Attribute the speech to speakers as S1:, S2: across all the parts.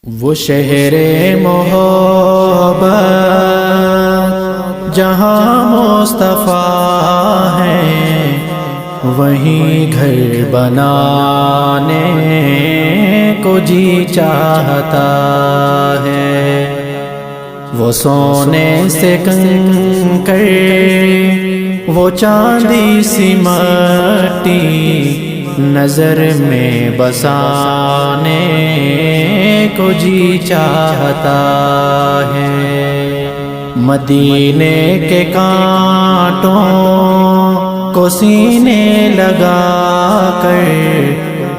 S1: وہ شہر محبت جہاں مصطفیٰ ہے، وہیں گھر بنانے کو جی چاہتا ہے۔ وہ سونے سے کنکر، وہ چاندی سی مٹی نظر میں بسانے کو جی چاہتا ہے۔ مدینے کے کانٹوں کو سینے لگا کر،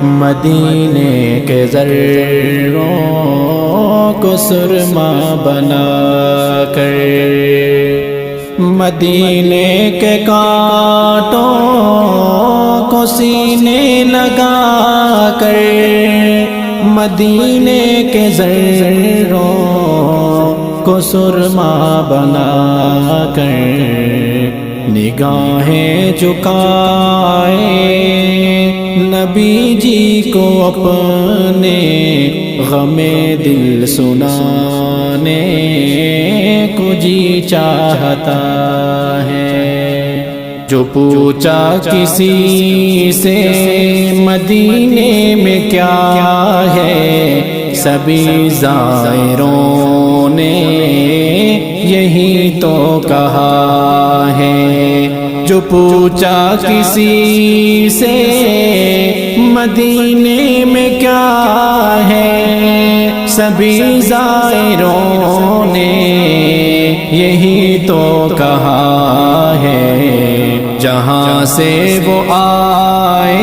S1: مدینے کے ذروں کو سرما بنا کر، مدینے کے کانٹوں کو سینے لگا کر، مدینے کے ذروں کو سرما بنا کر، نگاہیں جھکائے نبی جی کو اپنے غم دل سنانے کو جی چاہتا ہے۔ جو پوچھا کسی سے مدینے میں کیا ہے، سبھی زائروں نے یہی تو کہا ہے۔ جو پوچھا کسی سے مدینے میں کیا ہے، سبھی زائروں نے یہی تو کہا ہے۔ جہاں سے وہ آئے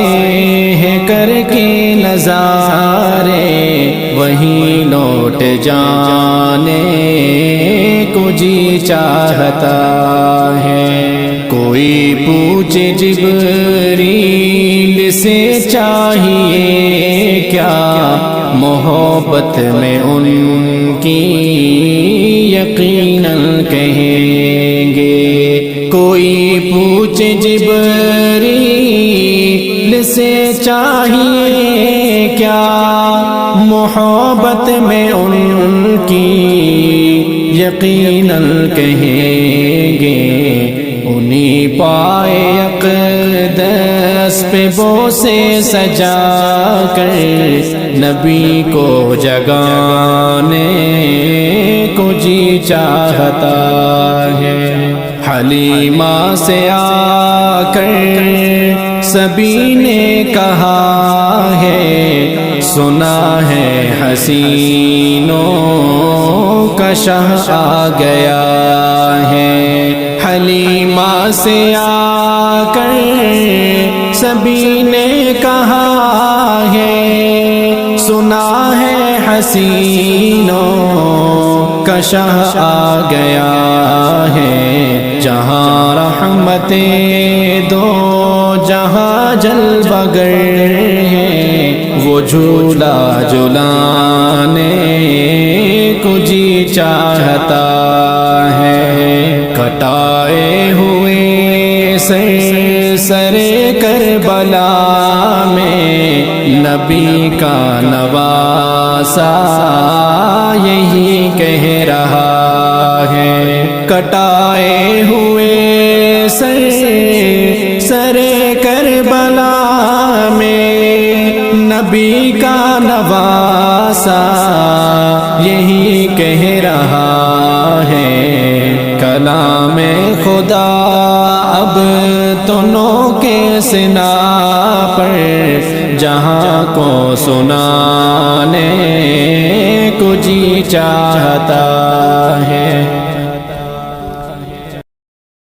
S1: ہیں کر کے نظارے، وہیں لوٹ جانے کو جی چاہتا ہے۔ کوئی پوچھے جبریل سے چاہیے کیا، محبت میں ان کی یقیناً کہیں گے۔ کوئی پوچھے جبریل سے چاہیے کیا، محبت میں ان کی یقیناً کہیں گے۔ انہیں پائے اقدس پہ بوسے سجا کر، نبی کو جگانے کو جی چاہتا ہے۔ حلیمہ سے آ کر سبھی نے کہا ہے، سنا ہے حسینوں کا شاہ آ گیا ہے۔ حلیمہ سے آ کر سبھی نے کہا ہے، سنا ہے حسینوں کا شاہ آ گیا ہے۔ جہاں رحمتیں دو جہاں جلوہ گر ہیں، وہ جھولا جھلانے کو جی چاہتا ہے۔ کٹائے ہوئے سر کربلا میں، نبی کا نواسا یہی کہہ رہا ہے۔ کٹائے ہوئے سر کربلا میں، نبی کا نواسا یہی کہہ رہا ہے۔ کلام خدا اب تنوں کے سنا پر، جہاں کو سنانے کو جی چاہتا ہے۔